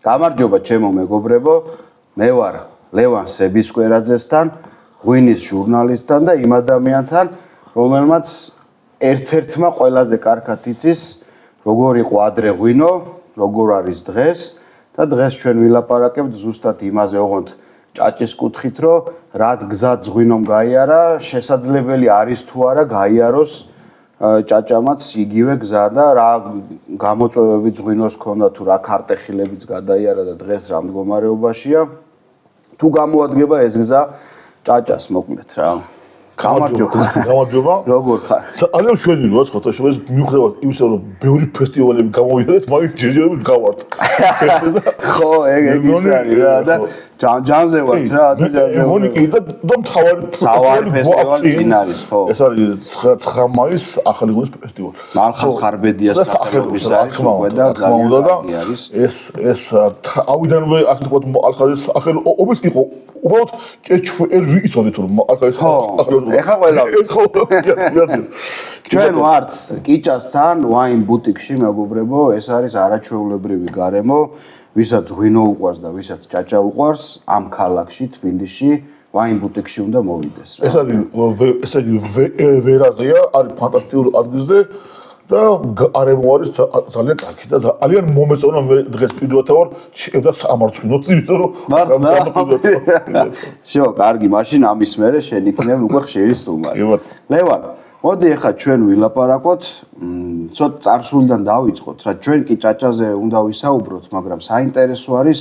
გამარჯობა ჩემო მეგობრებო, მე ვარ ლევან სებისკვერაძესთან, ღვინის ჟურნალისტთან და იმ ადამიანთან, რომელმაც ერთ-ერთმა ყველაზე კარგად იცის, როგორ იყო ადრე ღვინო, როგორ არის დღეს და დღეს ჩვენ ვილაპარაკებთ ზუსტად იმაზე, ოღონდ ჭაჭის კუთხით, რომ რაც გზად ღვინომ გაიარა, შესაძლებელი არის თუ არა გაიაროს ჭაჭამაც იგივე გზა და რა გამოწვევებიც ღვინოს ქონდა თუ რა ქარტეხილებიც გადაიარა და დღეს რა მდგომარეობაშია თუ გამოადგება ეს გზა ჭაჭას მოკლედ რა გამარჯობა როგორ ხარ ძალიან შვენი ვარ ხოთაშორის მიუხედავად იმისა რომ ბევრი ფესტივალები გამოვიარეთ მაგის ჯერჯერობით გავართ ხო ეგ ის არის რა და ჯანზე ვარ რა და მონიკი და მთავარი ფესტივალი წინ არის ხო ეს არის 9 მაისს ახალი ღვინის ფესტივალი მალხაზ ხარბედიას სახელობის არის უკვე და ძალიან კარგი არის ეს ავიდანვე ასე ვთქვათ მალხაზის ახალი ობის იყო უბრალოდ ეჩვერი იცოდეთ რომ ახალი ეხა ყველა ჩვენ ვართ კიჭასთან ვაინ ბუტიკში მეგობრებო ეს არის არაჩვეულებრივი გარემო ვისაც ღვინო უყვარს და ვისაც ჭაჭა უყვარს ამ ქალაქში თბილისში ვაინ ბუტიკში უნდა მოვიდეს რა ეს არის ვერაზია არის ფანტასტიკური ადგილზე და გარემო არის ძალიან კარგი და ძალიან მომეწონა მე დღეს პირველად ვარ და სამართლინოთ იმიტომ რომ შო კარგი მაშინ ამის მერე შენ იქნებ უკვე ხშირი სტუმარი ლევან მოდი ახლა ჩვენ ვილაპარაკოთ ცოტა წარსულიდან დავიწყოთ რა ჩვენ კი ჭაჭაზე უნდა ვისაუბროთ მაგრამ საინტერესო არის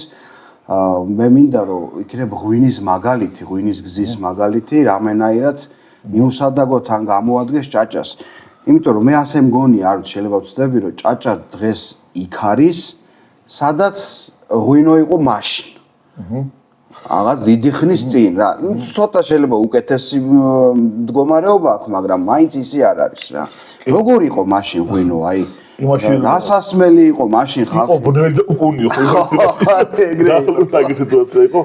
მე მინდა რომ იქნებ ღვინის მაგალითი ღვინის გზის მაგალითი რამენაირად მიუსადაგოთ ან გამოადგეს ჭაჭას იმიტომ რომ მე ასე მგონია არ შეიძლება ვცდები რომ ჭაჭა დღეს იქ არის სადაც ღვინო იყო მაშინ რაღაც დიდი ხნის წინ რა ცოტა შეიძლება უკეთესი მდგომარეობა აქვს მაგრამ მაინც ისე არ არის რა როგორ იყო მაშინ ღვინო აი რასასმელი იყო მაშინ ხალხი იყო ბნელი და უკუნი ხო ეგრე სიტუაცია იყო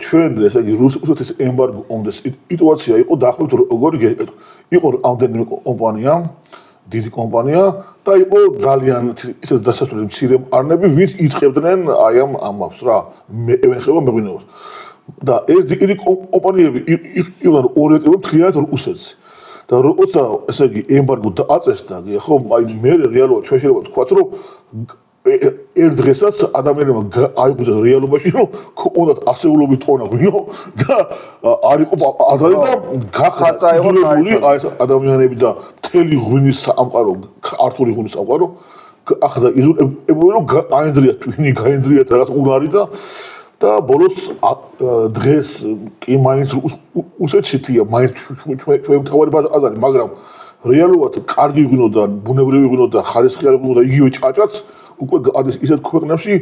ჩვენ ესე იგი რუსეთის ემბარგო ომდეს სიტუაცია იყო დაახლოებით როგორი იყო ამდენი კომპანია დიდი კომპანია და იყო ძალიან ისე დასასრული მცირე არნები ვინც იწყებდნენ აი ამ ამბავს რა ევენხება მეღვინეობას და ეს დიდი კომპანიები იყვნენ ორიენტირებული მთლიანად რუსეთს და როცა ესე იგი ემბარგო დააწესდა ხო აი მე რეალურად ჩვენ შეიძლება ვთქვათ რომ ერთ დღესაც ადამიანებმა აიგუზა რეალობაში რომ კონდათ ასეულობით ტონა ღვინო და არ იყო აზარი და გახაცა იყო აი ეს ადამიანები და მთელი ღვინის სამყარო ქართული ღვინის სამყარო ახლა იზრდებოდა რომ გაენძრიათ თვინი გაენძრიათ რაღაც უნარი და ბოლოს დღეს კი მაინც უსეთშია მაინც ჩვენ მთავარი აზარი მაგრამ რეალურად კარგი ღვინო და ბუნებრივი ღვინო და ხარისხიანი ღვინო და იგივე ჭაჭაც უკვე გადის ისეთ ქვეყნებში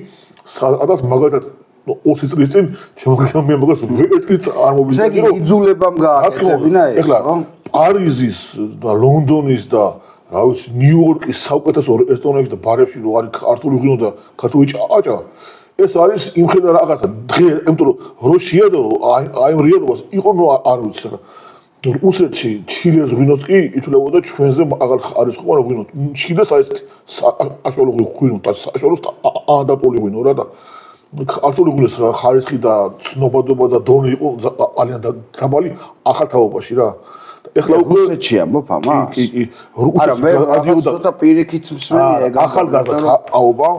სადაც მაგალითად 20 წლის წინ შემოგიამია მაგას ვერც არ მოვიდა ესე იგი იძულებამ გააკეთებინა ეს ხო პარიზის და ლონდონის და რა ვიცი ნიუ-იორკის საუკეთესო რესტორანებში და ბარებში რო არის ქართული ღვინო და ქართული ჭაჭა ეს არის იმხედა რაღაცა დღე იმიტომ რომ როშია და აი რეალობას იყო ნუ არ ვიცი რა რუსეთში ჩილეს ღვინოც კი ითვლებოდა ჩვენზე აღარ არის ხო ღვინო ჩილეს აი ეს საშუალო ღვინო და საშუალო ადაპტული ღვინო რა და ქართული ღვინის ხარისხი და ცნობადობა და დონე იყო ძალიან დაბალი ახალ თაობაში რა ეხლა რუსეთში ამბობ ამას კი არა მე ცოტა პირიქით მსმენია ეგ ახალგაზრდა თაობა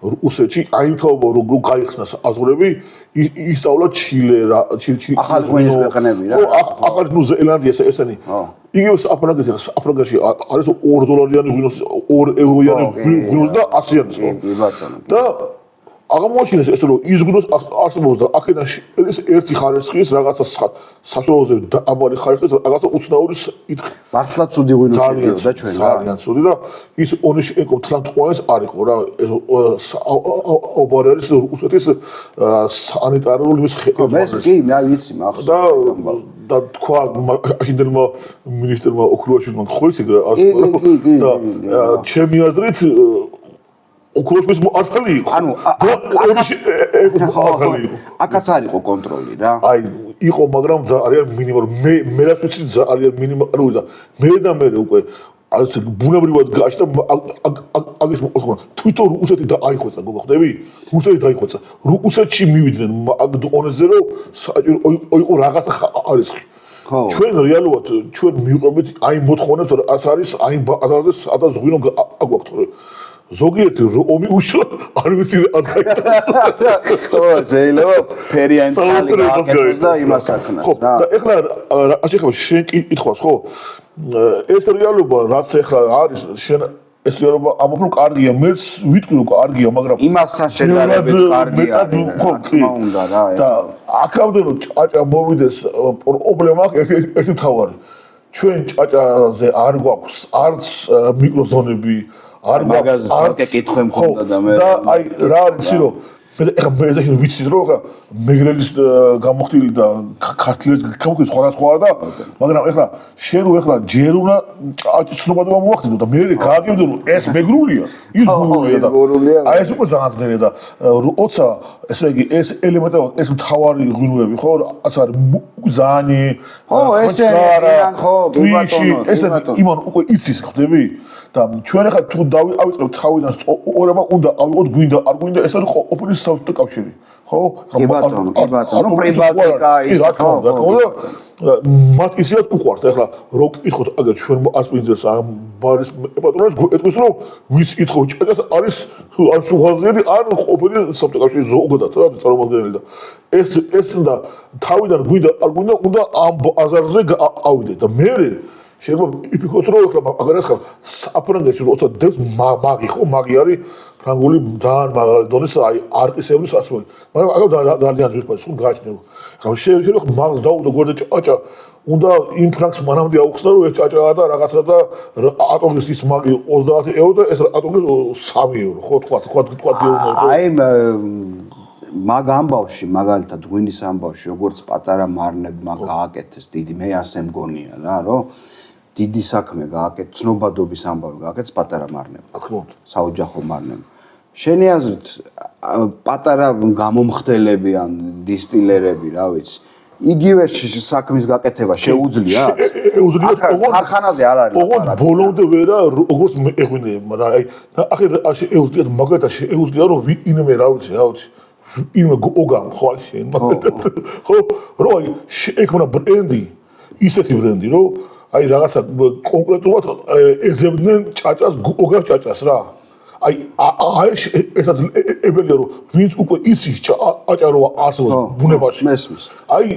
რუსეთში აი თაობა რო გაიხსნა აზღურები ისწავლა ჩილე რა ჩილე ახალ ღვინის ქვეყნები რა ხო ახალ ნუ ზელანდია ესენი იგივე აფრიკაში არის $2 ღვინოს €2 ღვინოს და 100 კი ბატონო და აღმოაჩინეს ეს რომ ის ღვინოს არსებობს და აქედან ეს ერთი ხარისხის რაღაცა საშუალოზე დაბალი ხარისხის რაღაცა უცნაური მართლა ცუდი ღვინო შედიოდა ჩვენ რა ძალიან ცუდი და ის ონიშენკო ტრანსპორტის არ იყო რა ეს ოპერარის რუსეთის სანიტარული ის კი მე ვიცი მახსოვს და თქვა მაშინდელმა მინისტრმა ოქროაშვილმა ხო ის ეგრე და ჩემი აზრით ოქროშვილის მართალი იყო. ანუ ახალი იყო. აქაც არ იყო კონტროლი რა. აი იყო, მაგრამ ძალიან მინიმალური. მე რაც ვიცი ძალიან მინიმალური და მე უკვე არის ბუნებრივად გაჩნდა აგეს მოყვა თვითონ რუსეთი და აიხვეწა გოხდები რუსეთი დაიხვეწა რუსეთში მივიდნენ აქ დონეზე რომ იყო რაღაცა არის ჩვენ რეალურად ჩვენ მივყვებით აი მოთხოვნებს რომ ას არის აი ბაზარზე სადაც ღვინო აგვაქვთ ზოგიერთი ომი უშვა არ ვიცი რა ხო შეიძლება ფერიანი წყალი გააკეთოს და იმას აკნას რა და ეხლა რა შეხება შენ კითხავს ხო ეს რეალობა რაც ეხლა არის შენ ეს რეალობა ამოფრ კარგია მეც ვიტყვი რომ კარგია მაგრამ იმასთან შედარებით კარგია ხო თქმა უნდა რა და აქამდე რომ ჭაჭა მოვიდეს პრობლემა ერთი თავარი ჩვენ ჭაჭაზე არ გვაქვს არც მიკროზონები არ მაგაზე ცალკე კითხვა მქონდა და მე და აი რა არის რომ მე ვიცი რომ მეგრელის გამოხდილი და ქართლის გამოხდილი სხვადასხვაა და მაგრამ ეხლა შენ რო ეხლა ჯერ უნდა ცნობადობა მოახდინო და მე გააგებდე რომ ეს მეგრულია ის გურულია და აი ეს უკვე ზანძნერია და როცა ესე იგი ეს ელემენტად ეს მთავარი ღვინოები ხო ას არის ზანი ხო ეს არის ხო ბატონო ეს იმან უკვე იცის ხდები და ჩვენ ახლა თუ ავიწყებთ თავიდან ორება უნდა ავიღოთ გვინდა არ გვინდა ეს არის ყოფილი საბჭოთა კავშირი ხო კი ბატონო პრიბატიკა ის ხო მათ ისეთ უყვართ ახლა რო კითხოთ აგერ ჩვენ ასპინძელს ამ ბარის პატრონს ეთქვის რომ ვის კითხო ჭაჭას არის არ შუღაზიერი არ ყოფილი საბჭოთა კავშირი ზოგადად რა წარმომადგენელი და ეს და თავიდან გვინდა არ გვინდა უნდა ამ ბაზარზე ავიდეთ და მე შეიძლება იფიქროთ რომ ახლა აგერ ახლა საფრანგეთში როცა დევს მაგი ხო მაგი არის ფრანგული ძალიან მაღალი დონის აი არყისებრი სასმელი მაგრამ აგერ ძალიან ძვირფასი ხო გააჩნია ახლა შეიძლება მაგს დაუდო გვერდზე ჭაჭა უნდა იმ ფრანგს მანამდე აუხსნა რომ ეს ჭაჭაა და რაღაცა და ატოგის ის მაგი 30 ევრო და ეს ატოგის 3 ევრო ხო თქვა აი მაგ ამბავში მაგალითად გვინის ამბავში როგორც პატარა მარნებმა გააკეთეს დიდი მე ასე მგონია რა რომ დიდი საქმე გააკეთეს ცნობადობის ამბავი გააკეთეს პატარა მარნებმა თქო საოჯახო მარნებმა შენი აზრით პატარა გამომხდელები ან დისტილერები რა ვიცი იგივე საქმის გაკეთება შეუძლია ქარხანაზე არ არის ოღონდ ბოლომდე ვერა როგორც ეღვინეებმა რა აი ახლა ეუძლია მაგათაც ეუძლია რომ ვინმე რა ვიცი იმ ოგამ ხო შენ ხო რო აი შეექმნა ბრენდი ისეთი ბრენდი რომ აი რაღაცა კონკრეტულად ეძებდნენ ჭაჭას ოგა ჭაჭას რა აი ესაც ებელია რომ ვინც უკვე იცის ჭაჭა რო არსებობს ბუნებაში მესმის აი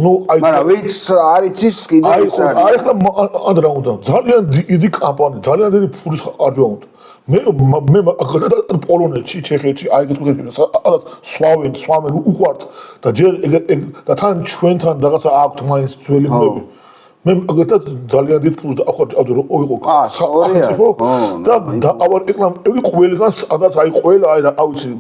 ნუ აი მაგრამ ვინც არ იცის კიდე ის არის აი ახლა ანდრა უნდა ძალიან დიდი კამპანია ძალიან დიდი ფულის ხარჯვა უნდა მე პოლონეთში ჩეხეთში აი გეტყვით სვამენ უყვართ და ჯერ და თან ჩვენთან რაღაცა აქვთ მაინც ძველი ხმები მე მაგათაც ძალიან დიდ ფულს დაახარჯავდი რომ ოიღო და ავარ ეკლამები ყველგან სადაც აი ყველა აი რა ავიცი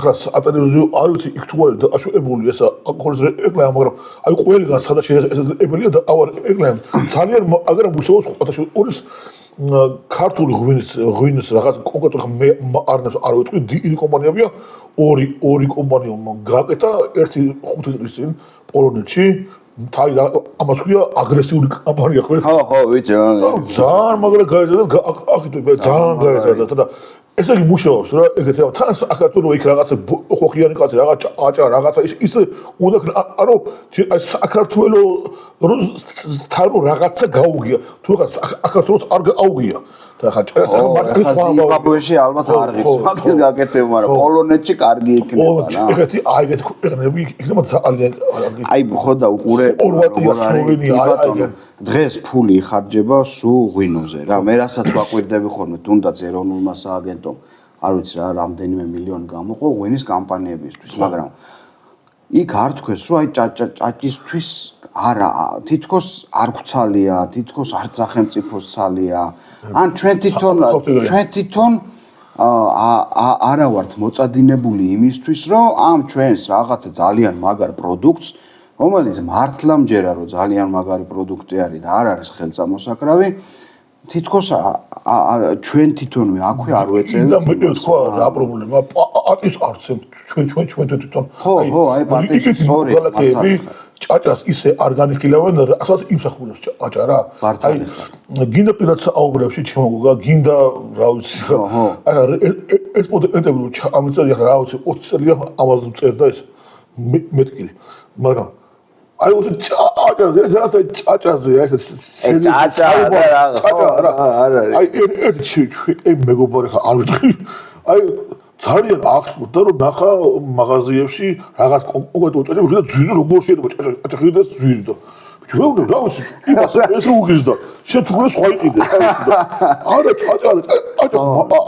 ეხლა ატელევიზიო არ ვიცი იქ თუ არის დაშუებული ესა ახორს ეკლამა მაგრამ აი ყველგან სადაც შესაძლებელია და ავარ ეკლამა ძალიან აგერ მუშაობს ყოველთვის ორის ქართული ღვინის რაღაც კონკრეტულად მე არნებს არ ვიტყვი დიდი კომპანიებია ორი კომპანია გააკეთა ერთი 5 წლის წინ პოლონეთში თაი ამას ქვია აგრესიული კამპანია ხო ეს ხო ვიცი ძალიან მაგრა გაიზარდა ახიტვე ძალიან გაიზარდა და ესე იგი მუშაობს რა ეგეთი თან საქართველოს იქ რაღაცა ხოხიანი კაცი რაღაც ჭაჭა რაღაცა ის უნდა არო აი საქართველოს თან რაღაცა გაუგია თუ რაღაც საქართველოს არ გაუგია და ხა ჭაჭას ზიმბაბვეში ალბათ არ ღირს მაგის გაკეთება მაგრამ პოლონეთში კარგი იქნება რა ეგეთი აი ეგეთი ქვეყნები იქნება ძალიან აი ხო და უყურე დღეს ფული იხარჯება სულ ღვინოზე რა მე რასაც ვაკვირდები ხოლმე თუნდაც ეროვნულმა სააგენტომ არ ვიცი რა რამდენიმე მილიონი გამოყო ღვინის კამპანიებისთვის მაგრამ იქ არ თქვეს რომ აი ჭაჭისთვის არა თითქოს არ გვცალია თითქოს არ სახელმწიფოს ცალია ან ჩვენ თვითონ არა ვართ მოწადინებული იმისთვის რომ ამ ჩვენს რაღაცა ძალიან მაგარ პროდუქტს რომელიც მართლა მჯერა რომ ძალიან მაგარი პროდუქტი არის და არ არის ხელწამოსაკრავი თითქოს ჩვენ თვითონვე აქვე არ ვეწევით. და მე თქვა რა პრობლემა? პატის არც ჩვენ თვითონ. ხო, აი პატის სწორი. ჭაჭას ისე არ განიხილავენ, რასაც იმსახურებს ჭაჭა რა. აი გინდა პირად საუბრებში ჩემო გოგა, გინდა რა ვიცი. აი ეს პოტენტები ამიწერი რა ვიცი 20 წელია ამაზე წერდა ეს მეტკილი. მაგრამ აი უსე ჭაჭაზე, ესე ჭაჭაზე, ესე ჭაჭა რა. აი ერთი მეგობარი ხა არ ვიტყვი. აი ძალიან აღწევდა რომ ნახა მაღაზიებში რაღაც კონკრეტულ ჭაჭებს და ძვირი როგორ შეიძლება ჭაჭა ხიდეს ძვირი და ჩვეუნე რა ვიცი იმას ეს უღის და შენ თუ გულს სხვა იყიდე არა ჭაჭა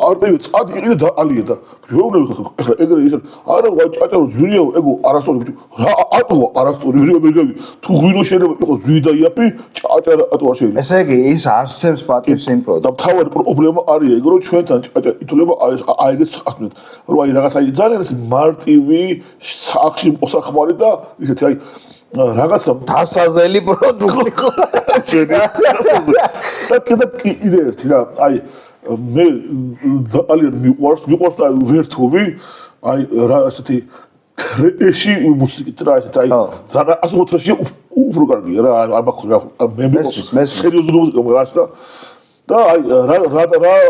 არ დევი წადი იყიდე და ალია და ჩვეუნე ხა ეგრე ისე არა ვაი ჭაჭა რო ძვირია ეგო არასწორი რა ატოა არასწორი ვიღები თუ ღვინო შეიძლება იყოს ძვირი და იაფი ჭაჭა ატო არ შეიძლება ესე იგი ის არსებს პატივს იმ პროდუქტს და თავად პრობლემა არის ეგ რომ ჩვენთან ჭაჭა ითვლება აი ეგეც ახსნით რომ აი რაღაც აი ძალიან ეს მარტივი სახში მოსახმარი და ისეთი აი რაღაცა დასაზელი პროდუქტი ხო და კიდე ერთი რა აი მე ძალიან მიყვარს და ვერთობი აი რა ასეთი ტრეში მუსიკით რა ესეთ აი ძალიან ასე მოთრეში უფრო კარგია რა არ მაქვს მე სერიოზული მუსიკა მღერს და აი რა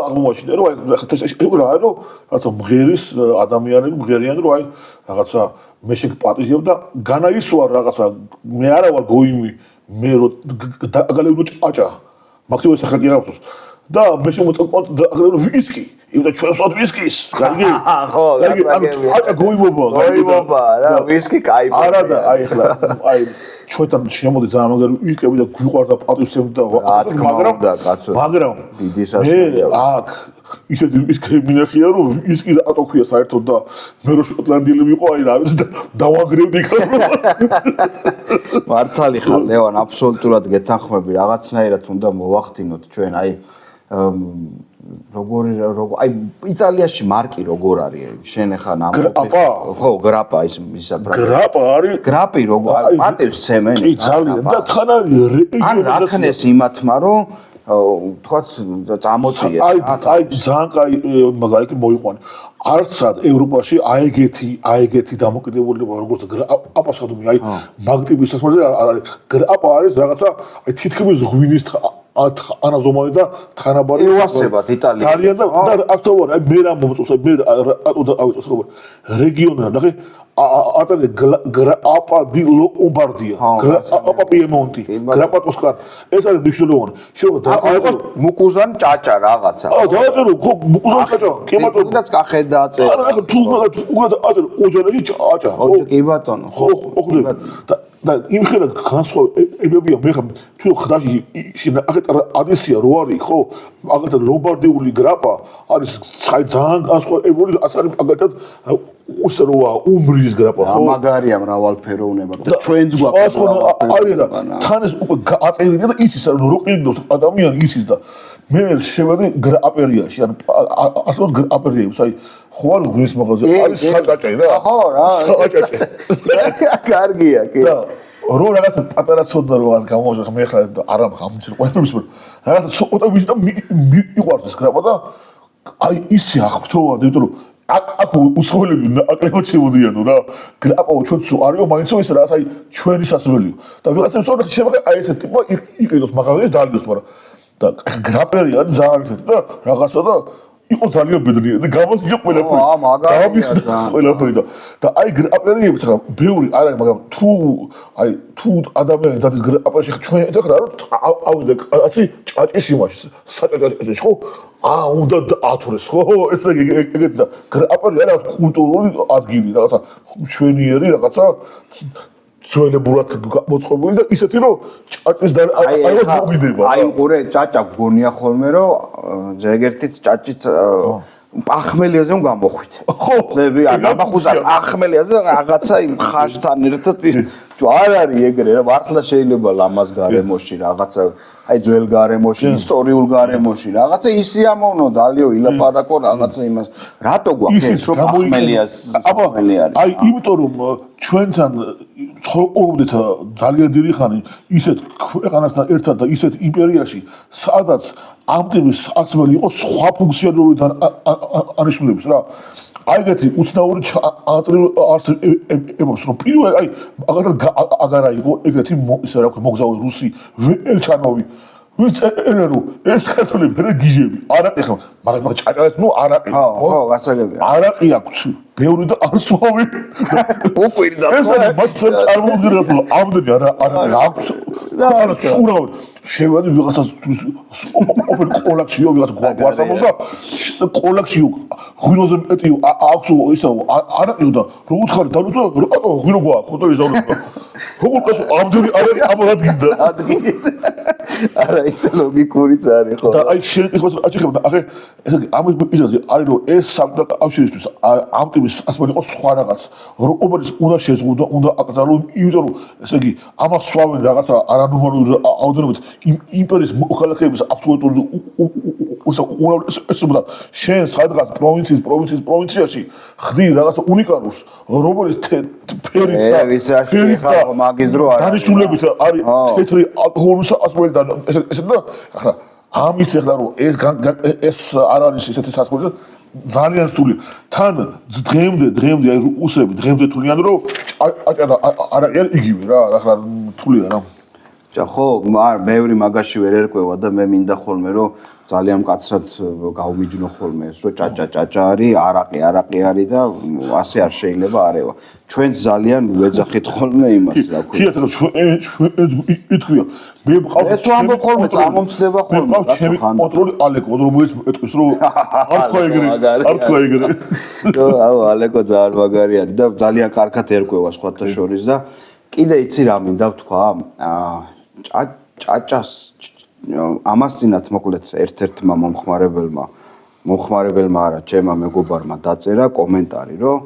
აღმოჩნდა რომ აი ეგ რა არის რომ რაღაცა მღერის ადამიანები მღერიან რომ აი რაღაცა მე შეგპატიჟებ და განაისვარ რაღაცა მე არა ვარ გოიმი მე რო დაგალებო ჭაჭა მაქსიმუმ სახაკი აქვს და მე შემოწყვეტ ვისკი იმდა ჩვენს ვისკის კარგი ხო ჭაჭა გოიმობა რა ვისკი кайფი არა და აი ხლა აი ჩვენთან შემოდი ძალიან მაგარი ვიკები და გვიყვარდა პატივცემ და მაგრამ დიდი სასწაულია აქ ისეთი ვისკი მინახია რომ ვისკი რატო ქვია საერთოდ და მე რო შოტლანდიელი ვიყო აი რა ვიცი დავანგრევდი კარგობას მართალი ხარ ლევან აბსოლუტურად გეთანხმები რაღაცნაირად უნდა მოვახდინოთ ჩვენ აი როგორი აი იტალიაში მარკი როგორ არის შენ ახლა გრაპა ხო გრაპა ისა გრაპა არის გრაპი როგორ პატევს ცემენ კი ძალიან და თან არის ან რა ქნეს იმათმა რომ თქვათ წამოწიეს აი ძალიან კაი მაგალითი მოიყვანე არცად ევროპაში აეგეთი დამოკიდებულება როგორც გრაპა სადმე აი მაგტიბის სასმაზე არის გრაპა არის რაღაცა აი თითქმის ღვინის ანაზომალი და თანაბარი ევასებად იტალია ძალიან და აქტოვარი აი მე რა მომწონს მე ავიწოს ხომ რეგიონი ნახე ატალე გრაპა დი ლომბარდია გრაპა პიემონტი გრაპა ტოსკანა ეს არის მნიშვნელოვანი შეიძლება აიყოს მუკუზან ჭაჭა რაღაცა დააწერო ხო მუკუზან ჭაჭა კი ბატონო თუნდაც კახედა წერა არა თუ უგადააწერო ოჯახში ჭაჭა ხო კი ბატონო ხო და იმ ხელა განსხვავებებია მე ხა თუ ხდაში აქეთ ადესია რო არის ხო აქეთ ლომბარდიული გრაპა არის ძალიან განსხვავებული ასე არის მაგალითად უსე როა უმბრის გრაპა ხო მაგარია მრავალფეროვნება და ჩვენც გვაქვს არის და თან ეს უკვე აწევრია და იცის რო ყიდოს ადამიანი იცის და მე შევედი გრაპერიაში ან ასე რომ გრაპერიებს აი ხო არ ღვინის მაღაზია არის საჭაჭე რა ხო რა საჭაჭე კარგია კი და რო რაღაცა პატარა ცოდნა რო ას გამოვაჟე მე ხა არა გამჩერ ყველაფერს რაღაცა ცოტა ვის და მიყვარს ეს გრაპა და აი ისე აღფრთოვანდი იმიტომ რომ აქ უსხოლები აკლებად შემოდიან რა გრაპაო ჩვენც არისო მაინც ის რა აი ჩვენი სასმელიო და ვიღაცებს ვთქვი შემახე აი ესე ტიპა იყიდოს მაღაზიაში დაალგოს მაგრამ და გრაპერი არის ძალიან ისეთი და რაღაცა და იყო ძალიან ბედნიერი და გამოსიჯა ყველაფერი გამიხსნა ყველაფერი და აი გრაპერიებს ხა ბევრი არ არის მაგრამ თუ ადამიანი დადის გრაპერში ხა ჩვენ ეხლა რა ავიდა კაცი ჭაჭის იმაში საჭაჭეში ხო უნდა ათურეს ხო ესე ეგეთი და გრაპერი არის კულტურული ადგილი რაღაცა მშვენიერი რაღაცა ძველებურად მოწყობილი და ისეთი რომ ჭაჭის და აი მოგიდება აი ყურე ჭაჭა გგონია ხოლმე რომ ზეგერთით ჭაჭით პახმელიაზე გამოხვით ხო ხლები არ გამახუზა პახმელიაზე რაღაცა იმ ხაშთან ერთად არ არის ეგრე რა მართლა შეიძლება ლამაზ გარემოში რაღაცა აი ძველ გარემოში ისტორიულ გარემოში რაღაცა ისი ამოვნო დალიო ილაპარაკო რაღაცა იმას რატო გვაქვს ეს რომ ახმელია არის აი იმიტომ რომ ჩვენთან ცხოვრობდით ძალიან დიდი ხანი ისეთ ქვეყანასთან ერთად და ისეთ იმპერიაში სადაც ამ ტიპის ახმელი იყო სხვა ფუნქციონირებით ანიშნულებს რა აი ეგეთი უცნაური არსებობს რომ პირველ აი აგარა იყო ეგეთი ისე რა ქვია მოგზაური რუსი ველჩანოვი ვინც ერერო ეს ქართული ფერე გიჟები არაყი ხო მაგას ჭაჭას ნუ არაყი ხო გასაგებია არაყი აქვს ბევრი და არსვავი უყვირი და ეს არის მათსა წარმოუდგენელს რომ ამდენი არაყი აქვს და სურავი შევადი ვიღაცას ოპერ კოლაქციო ვიღაც გვასამოს და კოლაქციო ღვინოზე მეტი აქვს ისა არაყი და რო უთხარი დავუწყო რატო ღვინო გვაქვს ხო და ის დავუწყო როგორ გასო ამდენი არაყი ამოადგინდა არა ისე ლოგიკურიც არის ხო და აი შენ ეხლა აჭიხებ და ახე ესე ამის მიზეზი არის რომ ეს სამყარო კავშირისთვის ამ ტიპის ასმელი იყო სხვა რაღაც რომელიც უნდა შეზღუდო უნდა აკრძალო იმიტომ რომ ესე იგი ამას სვავენ რაღაცა არანორმალური აუდენობით იმპერიის მოხალხეების აბსოლუტური უზრუნველყოფა შენ სადღაც პროვინციაში ხდი რაღაცა უნიკალურს რომელიც ფერით და ფერით და მაგის დრო არის დანიშნულებით არის თეთრი ალკოჰოლის ასმელი და ესე და ახლა ამის ახლა რომ ეს არ არის ესეთი სასწაული ძალიან რთული თან დღემდე აი რუსები დღემდე თვლიან რომ აჭადა არ არის იგივე რა ახლა რთულია რა ხო ბევრი მაგაში ვერ ერკვევა და მე მინდა ხოლმე რომ ძალიან მკაცრად გავმიჯნო ხოლმე ეს რომ ჭაჭა არის არაყი არის და ასე არ შეიძლება არევა ჩვენ ძალიან ვეძახით ხოლმე იმას რა ქვია ხიათ რა ჩვენ ითქვია მე მყავს ეს ამბობ ხოლმე წამომცდება ხოლმე რა ჩემი კონტროლი ალეკო რომელიც ეთქვის რომ არ თქვა ეგრე აუ ალეკო ძალიან მაგარი არის და ძალიან კარგად ერკვევა სხვათა შორის და კიდე იცი რა მინდა ვთქვა ჭაჭას ამასწინათ მოკლედ ერთ-ერთმა მომხმარებელმა არა ჩემმა მეგობარმა დაწერა კომენტარი რომ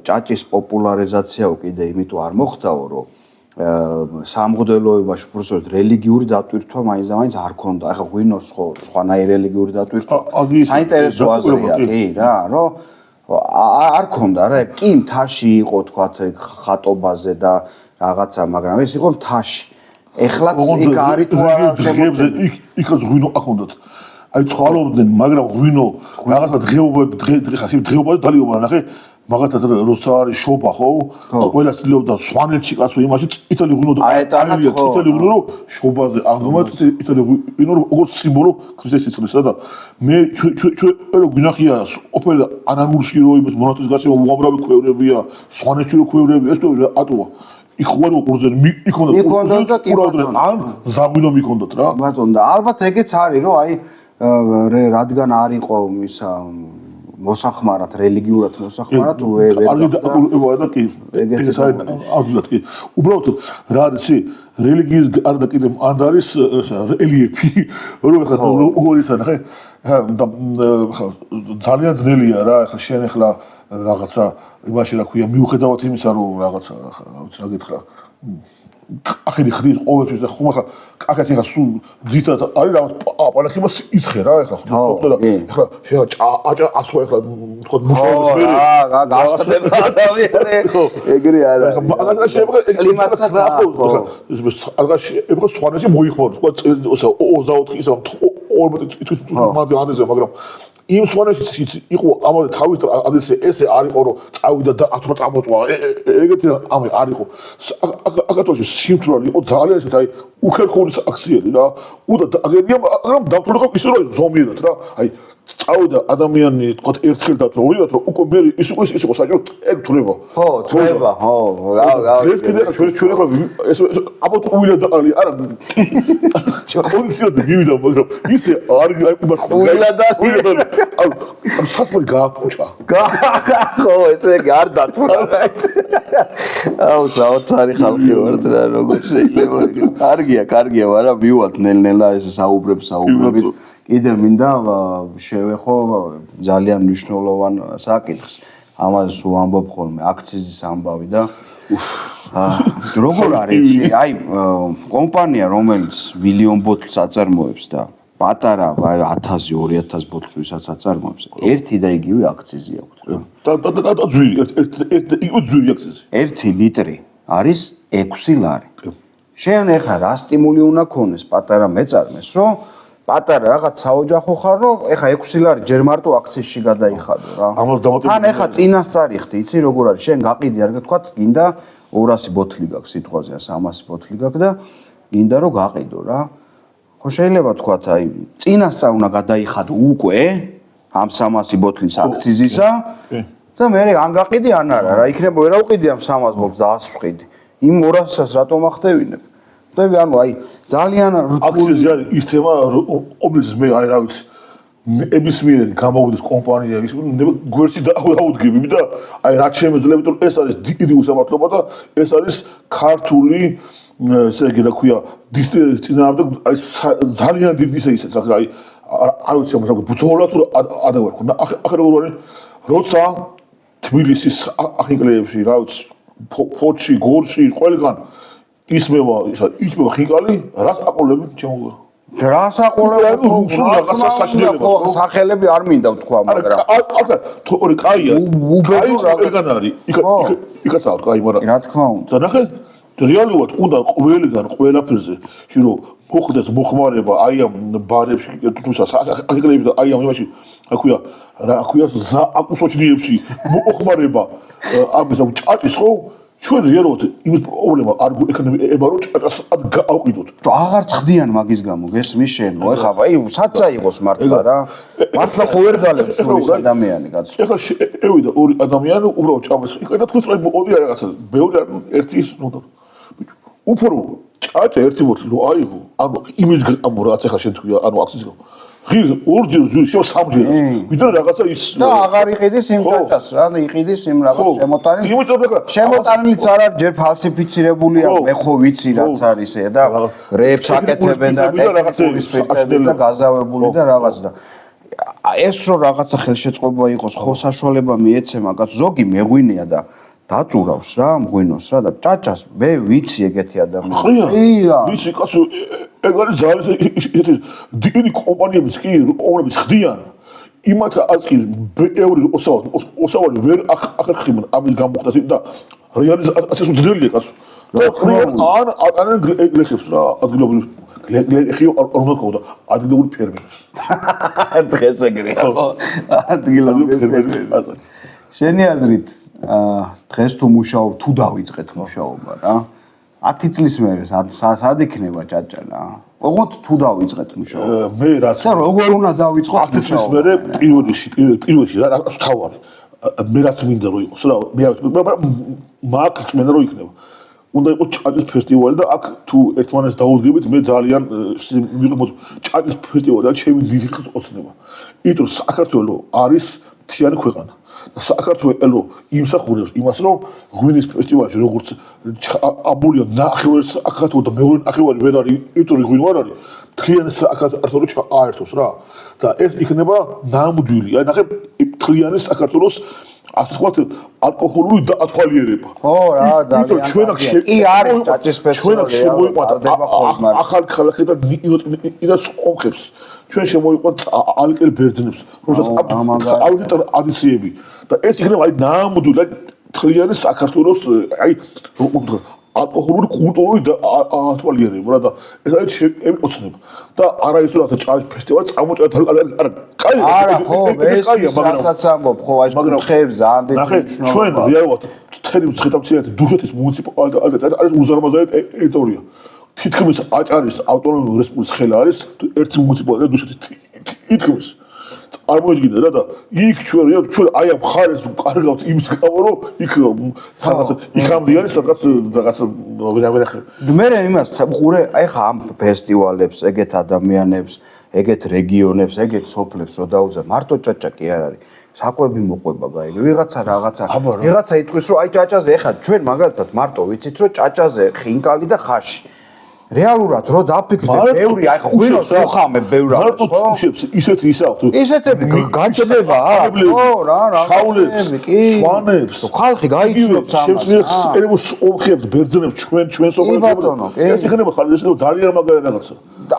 ჭაჭის პოპულარიზაციაო კიდე იმიტომ არ მოხდაო რომ სამღვდელოებაში უბრალოდ რელიგიური დატვირთვა მაინც და მაინც არ ქონდა ახლა ღვინოს ხო სხვანაირი რელიგიური დატვირთვა საინტერესო აზრია კი რა რომ არ ქონდა რა კი მთაში იყო თქვათ ხატობაზე და რაღაცა მაგრამ ეს იყო მთაში ეხლაც იქ არის თუ არა შემოწმებული იქ ღვინო აქონდათ აი ცხოვრობდნენ მაგრამ ღვინო რაღაცა დღეობა დალიობა ნახე მაგათაც როცა არის შობა ხო ყველა ცდილობდა სვანეთში კაცო იმაში წითელი ღვინო და აეტანია წითელი ღვინო შობაზე აღდგომაც წითელი ღვინო როგორც სიმბოლო ქრისტეს სიცოცხლისა და მე ჩვენ გვინახია ოფერ ანანურში რო იმის მონათის გარშემო უამრავი ქვევრებია სვანეთში რო ქვევრებია ეს ქვევრი ატოვა იქوارو ყურძენ იქონდა და ყურავდნენ ან ზაღვინო მიქონდათ რა ბატონ და ალბათ ეგეც არის რომ აი რადგან არ იყო ისა მოსახმარად რელიგიურად მოსახმარად ვერ და კი ეს არის ადვილად კი უბრალოდ რა არის რელიგიის გარდა კიდე არ არის რელიეფი რომ ახლა როგორ ისა ნახე ძალიან ძნელია რა ახლა შენ ახლა რაღაცა იმაში რა ქვია მიუხედავად იმისა რომ რაღაცა რა გითხრა ახალი ხდის ყოველთვის და ხომ ახლა კაკაც ახლა სულ ძირთად არის რაღაც პალახი მას იცხე რა ახლა ხო და ახლა აჭა ასო ახლა თქო მუშაობის მერე გასწრება ასავიანე ეგრე არა მაგასაც შეიძლება კლიმატსაც ეს ახლა სვანაში მოიხმარ თქო 24 ისა 40 თვით მაგ ადრეზე მაგრამ იმ სვანაში იყო ამაზე თავის ადრესე ესე არ იყო რომ წავიდა და ათრა წამოწვა ეგეთი ამე არ იყო აკატოში სიმთვრალი იყო ძალიან ესეთ აი უხერხული აქციელი რა უდა აგებია მაგრამ დავთვლილიყო ისე რომ ზომიერად რა აი წავიდა ადამიანი თქვა ერთხელ და ორიათ რომ უკვე მე ის იყო საჭირო ეგ თვლება ხო თვლება ხო ეს კიდე ჩვენ ახლა ეს აბოთ ყუილა დაყალი არა კონდიციონად მივიდა მაგრამ ისე არ იმას ყუილა და ანუ სასმელი გააკუჭა ხო ესე არ დათვალა აუ საოცარი ხალხი ვართ რა როგორ შეიძლება კარგია მაგრამ მივვალთ ნელ-ნელა ეს საუბრებით კიდე მინდა შევეხო ძალიან მნიშვნელოვან საკითხს ამას ვამბობ ხოლმე აქციზის ამბავი და როგორ არის? აი კომპანია, რომელიც მილიონ ბოთლს აწარმოებს და პატარა 1000-2000 ბოთლს ვისაც აწარმოებს, ერთი და იგივე აქციზი აქვს რა. და ძვირი, იგივე ძვირი აქციზი. 1 ლიტრი არის 6 ლარი. შენ ეხა რა სტიმული უნდა ქონდეს პატარა მეწარმეს, რომ პატარა რაღაც საოჯახო ხარ, რომ ეხა 6 ლარი ჯერ მარტო აქციზში გადაიხადო რა. ამას დამატებული. თან ეხა წინასწარი ხდი, იცი როგორ არის? შენ გაყიდი არ გთქვათ, გინდა 200 ბოთლი გაქვს სიტყვაზე, 300 ბოთლი გაქვს და გინდა რომ გაყიდო რა. ხო შეიძლება თქვათ, აი წინასწარ უნდა გადაიხადო უკვე ამ 300 ბოთლის აქციზისა და მე ან გაყიდი ან არა რა, იქნება ვერ ავყიდი ამ 300 ბოთლს და 100 ვყიდი. იმ 200-ს რატომ ახდევინებ? ხდები, ანუ აი ძალიან აქციზი არის ის თემა, რომელიც მე აი რა ვიცი, ნებისმიერი გამოვიდეს კომპანია ის გვერდში დაუდგები და აი რაც შემეძლება, რომ ეს არის დიდი უსამართლობა და ეს არის ქართული ესე იგი რა ქვია დისტილერიის წინააღმდეგ აი ძალიან დიდი ისეთ რა აი არ ვიცი ამას ბრძოლა თუ ადავარ ხომ ახლა როგორ არის როცა თბილისის ახინკლეებში რა ვიცი ფოჩი გორში ყველგან ისმევა ხინკალი რას აყოლები ჩემო რას აყოლები რაღაცა საშინელება სახელები არ მინდა ვთქვა მაგრამ ახლა თორე კაია კაი ყველგან არის იქაც კაი მაგრამ რა თქმა უნდა და ნახე რეალურად უნდა ყველგან ყველაფერზე რომ მოხდეს მოხმარება აი ამ ბარებში თუსაც ახლა აი ამ იმაში რა ქვია აკუსოჩნიებში მოხმარება ამის ჭაჭის ხო ჩვენ რეალურად იმის პრობლემა არ ექნება რომ ჭაჭას გავყიდოთ აღარ ხდიან მაგის გამო გესმის შენ ხო ეხლა აი საცა იყოს მართლა რა მართლა ხო ვერ გალებს სულის ადამიანი კაცო ეხლა ევიდა ორი ადამიანი უბრალოდ ჭამეს იქა თქვენ წვე მოდი რაღაცა ბევრი ერთი ის ნუ უფრო ჭაჭა ერთი ბოთლი რო აიღო ანუ იმის გამო რაც ეხლა შენ თქვია ანუ აქციის გამო ღირს ორჯერ ზუსტ სამჯერ ვიდრე რაღაცა ის და აღარ იყიდის იმ ჭაჭას რა იყიდის იმ რაღაც შემოტანილი იმიტომ ეხლა შემოტანილიც არ არის ჯერ ფალსიფიცირებულია მე ხო ვიცი რაც არის და რეებს აკეთებენ და ტექნიკური სპექტრი და გაზავებული და რაღაც და ეს რო რაღაცა ხელშეწყობა იყოს ხო საშუალება მიეცემა კაც ზოგი მეღვინეა და დაწურავს რა მღვინოს რა და ჭაჭას მე ვიცი ეგეთი ადამიანია ვიცი კაცო ეგ არის ზარის დიდი კომპანიების კი რომლებიც ხდიან იმათ აწკი ევრი ოსავალი ვერ ახერხებენ ამის გამოხდას და რეალიზაციას უძნელია კაცო ან გლეხებს რა ადგილობრივ გლეხიო არ უნდა ყავდა ადგილობრივ ფერმერებს დღეს ეგრეა ხო ადგილობრივ ფერმერებს შენი აზრით დღეს თუ მუშაობ თუ დავიწყეთ მუშაობა რა 10 წლის მერე სად იქნება ჭაჭა რა ოღონდ თუ დავიწყეთ მუშაობა მე რაც და როგორ უნდა დავიწყოთ 10 წლის მერე პირველში რა თავარი მე რაც მინდა რომ იყოს რა მე მაგაც მინდა რომ იქნება უნდა იყოს ჭაჭის ფესტივალი და აქ თუ ერთმანეთს დაუდგებით მე ძალიან ვიყოთ ჭაჭის ფესტივალი და ჩემი დიდი ოცნება იმიტომ საქართველოს არის მთიანი ქვეყანა საქართველო იმსახურებს იმას რომ ღვინის ფესტივალში როგორც აბულია ნახევარი საქართველო და მეორე ნახევარი ვერ არის იმიტომ რომ ღვინო არ არის მთლიანი საქართველო აერთოს რა და ეს იქნება ნამდვილი აი ნახე მთლიანი საქართველოს ასე ვთქვათ ალკოჰოლური დაათვალიერება ხო რა ძალიან კი არის ჭაჭის ფესტივალი ტარდება ხოლმე ახალ ქალაქი და ინას ყომხებს ჩვენ შემოიყვანთ ალკელ ბერძნებს რომელსაც აუზით ადიციები და ეს იქნება აი ნამდვილი მთლიანი საქართველოს აი ალკოჰოლური კულტურული დაათვალიერება რა და ეს არის ჩემი ოცნება და არა ის რომ ჭაჭის ფესტივალი წამოჭრა არა კაი არა ხო ეს რასაც ამბობ ხო აი ხეებს ძალიან დიდი მნიშვნელობა ჩვენ რეალურად მთელი მცხეთა-მცხეთი დუშეთის მუნიციპალიტეტი არის უზარმაზარი ტერიტორია თითქმის აჭარის ავტონომიური რესპუბლიკის ხელა არის ერთი მუნიციპალიტეტი დუშეთის თითქმის წარმოიდგინე რა და იქ ჩვენ აი ამ ხარეს კარგავთ იმის გამო რომ იქ სადღაც იქამდე არის სადღაც რაღაც ვერახე მე იმას ხურე აი ხა ამ ფესტივალებს ეგეთ ადამიანებს ეგეთ რეგიონებს ეგეთ სოფლებს რო დაუძა მარტო ჭაჭა კი არ არის საკვები მოყვება გაიგე ვიღაცა იტყვის რომ აი ჭაჭაზე ეხა ჩვენ მაგალითად მარტო ვიცით რომ ჭაჭაზე ხინკალი და ხაში რეალურად რო დაფიქრდე ბევრი აი ღვინოს უხამე ბევრად მარტო თუშებს ისეთი ისაუთ ისეთები გაჭდება ხო რა შავლებს სვანებს ხალხი გაიცნობს ამას შემს ომხებს ბერძნებს ჩვენ სოფლებში ეს იქნება ხალხი ეს ძალიან მაგარი რაღაცა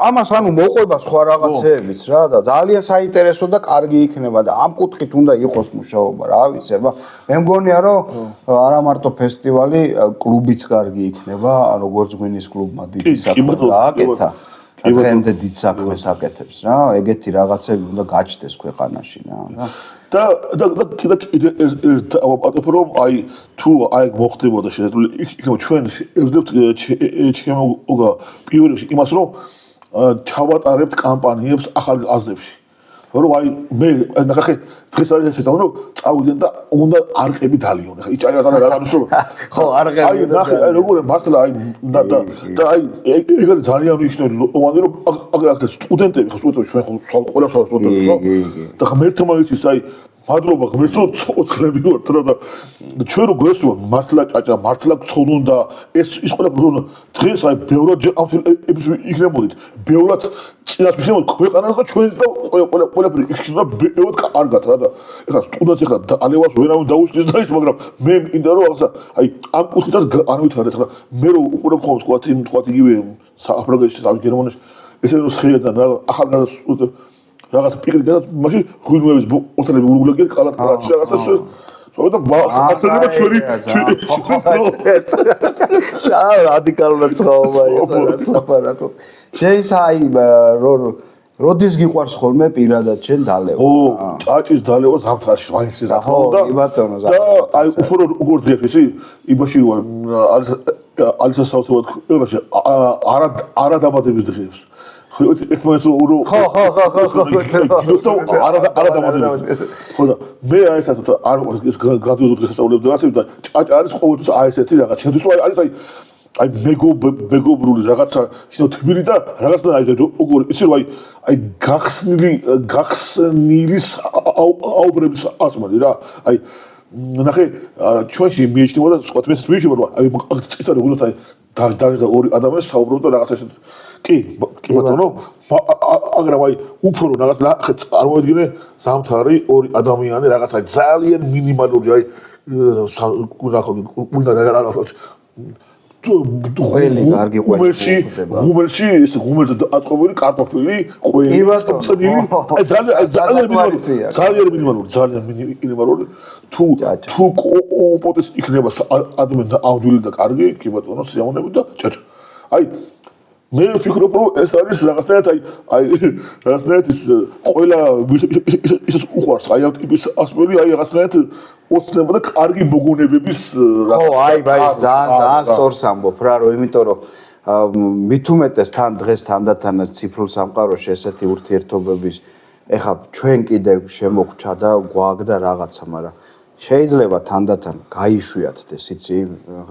ამას ანუ მოყვება სხვა რაღაცეებიც რა და ძალიან საინტერესო და კარგი იქნება და ამ კუთხით უნდა იყოს მუშაობა რა ვიცი აბა მე მგონია რომ არა მარტო ფესტივალი კლუბიც კარგი იქნება როგორც ღვინის კლუბმა დიდი საქმე გააკეთა დღემდე დიდ საქმეს აკეთებს რა ეგეთი რაღაცები უნდა გაჩნდეს ქვეყანაში რა და კიდე რომ აი თუ აი მოხდებოდა შესაძლოა იქნება ჩვენ ევდებთ ჩემო პირველში იმას რომ ჩავატარებთ კამპანიებს ახალგაზრდებში რომ აი მე ნახე დღეს არის ესე რომ წავიდნენ და უნდა არყები დალიონ ხა იჭარი რა ამისო ხო არყები აი ნახე აი როგორ მართლა აი და აი ეგ არის ძალიან მნიშვნელოვანი რომ აგ სტუდენტები ხო სტუდენტები ჩვენ ყველა სტუდენტები ხო და ღმერთმა იცის აი მადლობა ღმერთს რომ ცოცხლები ვართ რა და ჩვენ რო გვესვა მართლა ჭაჭა მართლა გწონუნ და ეს ყველაფერი დღეს აი ბევრად ამ იქნებოდით ბევრად წინას მიხნებოდ ქვეყანას და ჩვენს და ყველაფერი იქნება ბევრად კარგად რა და ეხლა სტუდენტს ეხლა ალევას ვერავინ დაუშლის და ის მაგრამ მე მინდა რომ რაღაცა აი ამ კუთხითაც განვითარდეს რა მე რო უყურებ ხოლმე თქვა იგივე საფრანგეთში და გერმანიაში ესე რომ შეედან რა ახალგაზრდა რაღაც პიკრი და მაშინ ღვინოების ოთლები ურგულაკი კალათ კალათში რაღაცას სწორედ ახლა ჩვენი და რადიკალურად ცხოვრება იყო რაც ლაპარაკო შეიძლება როდის გიყვარს ხოლმე პირადად შენ დალევა ო ჭაჭის დალევა ზამთარში ვაინსი რა ხო კი ბატონო და აი უფრო როგორ დგებს ისი იბაში ვარ ალისა საოცრად ევროპაში არა დაბადების დღეებს ხო ერთმანეთს რო ხო არა დამატებია ხო და მე აი ესა არ ეს გრადიოზული დღესასწაულები და ასე და ჭაჭა არის ყოველთვის აი ესეთი რაღაც ჩემთვის არის აი მეგობრული რაღაცა შინო თბილი და რაღაცა აი როგორ იცი რომ აი გახსნილი აუბრების ასმალი რა აი ნახე ჩვენში მიიჩნევა და სხვა თმის მიიჩნევა რომ აი წითელი გულოთ აი დაჟდა ორი ადამიანი საუბრობს და რაღაც ესეთ კი ბატონო მაგრამ აი უფრო რაღაც წარმოედგინე ზამთარი ორი ადამიანი რაღაც აი ძალიან მინიმალური აი ყველი კარგი ღუმელში ეს ღუმელზე აწყობილი კარტოფილი ყველი წწილი აი ძალიან მინიმალური თუ პოტეს იქნება ადამიანი აუდილი და კარგი კი ბატონო სიამოვნებით და ჭაჭა აი მე ვფიქრობ რომ ეს არის რაღაცნაირად აი რაღაცნაირად ის ყველა ის უყვარს აი ამ ტიპის ასმელი აი რაღაცნაირად ოცნება და კარგი მოგონებების ხო აი ძალიან სწორს ამბობ რა რომ იმიტომ რომ მით უმეტეს თან დღეს თანდათანაც ციფრულ სამყაროში ესეთი ურთიერთობების ეხა ჩვენ კიდევ შემოგვჭა და გვააგდა რაღაცა მაგრამ შეიძლება თანდათან გაიშვიათდეს იცი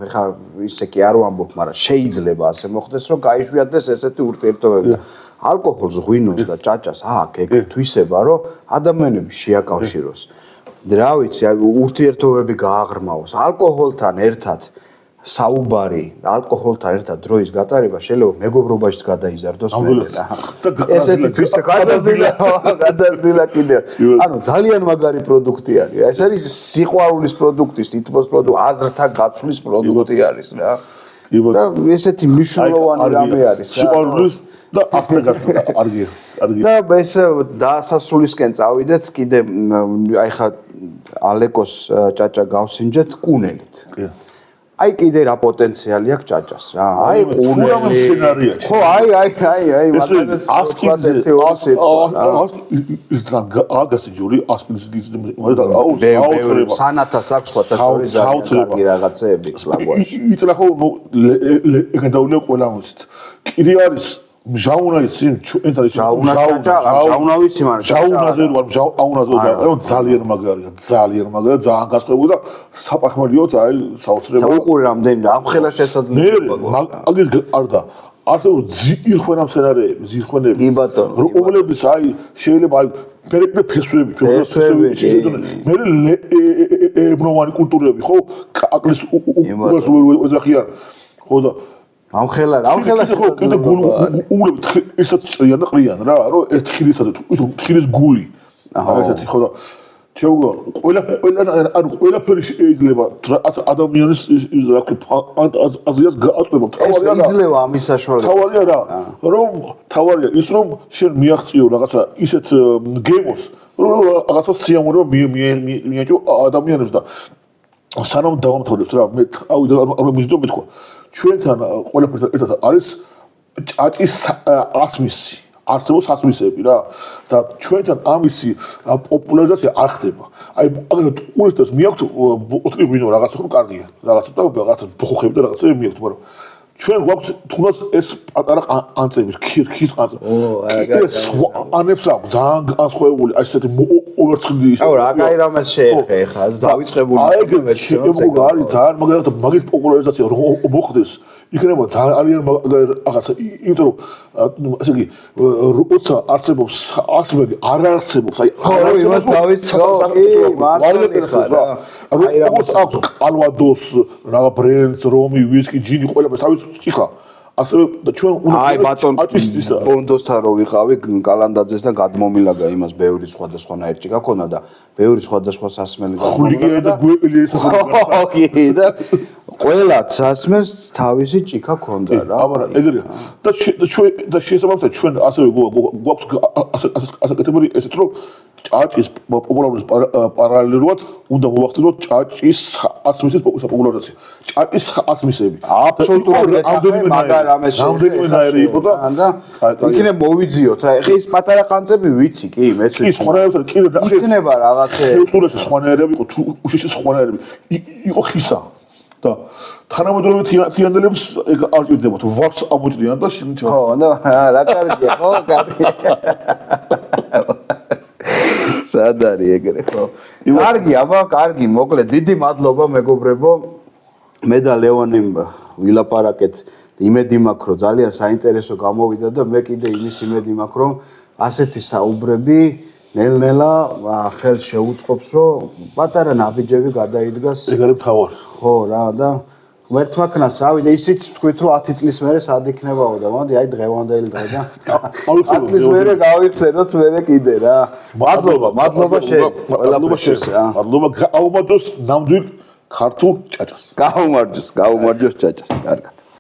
ეხა ისე კი არ ვამბობ მაგრამ შეიძლება ასე მოხდეს რომ გაიშვიათდეს ესეთი ურთიერთობები და ალკოჰოლს ღვინოს და ჭაჭას აქ ეგ თვისება რომ ადამიანები შეაკავშიროს რა ვიცი ურთიერთობები გააღრმავოს ალკოჰოლთან ერთად საუბარი ალკოჰოლთან ერთად დროის გატარება შეიძლება მეგობრობაშიც გადაიზარდოს მე რა ესეთი თვისება გადაძილა კიდე ანუ ძალიან მაგარი პროდუქტი არის რა ეს არის სიყვარულის პროდუქტი სითბოს პროდუქტი აზრთა გაცვლის პროდუქტი არის რა და ესეთი მნიშვნელოვანი რამე არის რა სიყვარულის და აღდგას კარგია და ეს დაასასრულისკენ წავიდეთ კიდე აი ხა ალეკოს ჭაჭა გავსინჯეთ კუნელით აი კიდე რა პოტენციალი აქვს ჭაჭას რა აი კუნელი ხო აი მაგალითად აგასი ჯური ასკინს სანათას აქვს სხვათა შორის ძალიან კარგი რაღაცეები სლაგოში იტლა ხო ეგდაულია ყველა მოსით კიდე არის ჟაუნაიცი ჩვენთან ის ჟაუნავიცი მაგრამ ჟაუნაზე ვარ ჟაუნაზე ვარ ძალიან მაგარია ძალიან გასწრებული და საფახმელიოთ აი საოცრება უყურე რამდენი ამ ხელა შესაძლებლობა აგის არდა ასე ზირხვენა მცენარეები ზირხვენები კი ბატონო რომლებიც აი შეიძლება აი პერეკნე ფესვები ჩვენ მე ებროვანი კულტურები ხო აკლის უზახიან ხო და ამხელა კიდე გულობთ ისაც ჭრიან და ყრიან რა რომ ერთ ხილისა და ხილის გული ესეთი ხო და ჩეუგა ყველაფერი შეიძლება ადამიანის რა აზიას გააწვება იძლევა ამის საშუალება თავარია ის რომ შენ მიაღწიო რაღაცა ისეთ გემოს რომ რაღაცა სიამოვნება მიეჭო ადამიანებს და სანამ დავამთავრებთ რა მე არ მიზიდო მეთქვა ჩვენთან ყველაფერთან ერთად არის ჭაჭის ასმისი არსებობს ასმისები რა და ჩვენთან ამისი პოპულარიზაცია არ ხდება აი ტურისტებს მიაქვთ ოთრიბინო რაღაცა რომ კარგია რაღაცა და რაღაცა ბოხები და რაღაცები მიაქვთ მაგრამ ჩვენ გვაქვს თუნდაც ეს პატარა ყანწები ხის ყანწები ეს ანებს აქვს ძალიან განსხვავებული აი ესეთი ოვერცხლი ის აუ რა კაი რამეს შეეხე ხა დავიწყებული აი ეს შეიძლება არის ძალიან მაგალითად მაგის პოპულარიზაცია რომ მოხდეს იქნება ძალიან რაღაცა იმიტომ რომ ასე იგი როცა არსებობს ასმები არ არსებობს აი ხო იმას დავიწყო კი მართლა როგორც აქვს კალვადოს რა ბრენდს რომი ვისკი ჯინი ყველაფერს თავის ჭიხა ასევე და ჩვენ უნდა აი ბატონ პონდოსთან რო ვიყავი კალანდაძესთან გადმომილაგა იმას ბევრი სხვადასხვანაირი ჭიქა ქონდა და ბევრი სხვადასხვა სასმელი ხულიგია და გვეპილი ეს ოკეი და ყველა სასმელს თავისი ჭიქა ქონდა რა აბარა ეგრეა და შესაბამისად ჩვენ ასევე გვაქვს ასაკეთებელი ესეთ რომ ჭაჭის პოპულარობის პარალელურად უნდა მოვახდინოთ ჭაჭის ასმისის პოპულარიზაცია ჭაჭის ასმისები აბსოლუტურად რამდენიმე ნაირი იყო და იქნებ მოვიძიოთ რა ეხა ის პატარა ყანწები ვიცი კი მეც ვიცი ის ხვანაერებთან კიდე და იქნება რაღაცე სულაში ხვანაერები იყო თუ უშიშის ხვანაერები იყო ხისა და თანამედროვე თიანელებს ეგ არ ჭირდებათ ვარს ამოჭრიან და შემიძლია ხო და რა კარგია ხო კარგია სად არის ეგრე ხო კარგი აბა კარგი მოკლედ დიდი მადლობა მეგობრებო მე და ლევონიმ ვილაპარაკეთ იმედი მაქვს რომ ძალიან საინტერესო გამოვიდა და მე კიდე იმის იმედი მაქვს რომ ასეთი საუბრები ნელ-ნელა ხელს შეუწყობს რომ პატარა ნაბიჯები გადაიდგას ეგ არის მთავარი ხო რა და ვერთმაკნას რავი და ისიც თქვით რომ 10 წლის მერე სად იქნებაო და მოდი აი დღევანდელი დღე და 10 წლის მერე გავიხსენოთ მერე კიდე რა მადლობა შენ მადლობა გაუმარჯოს ნამდვილ ქართულ ჭაჭას გაუმარჯოს ჭაჭას კარგად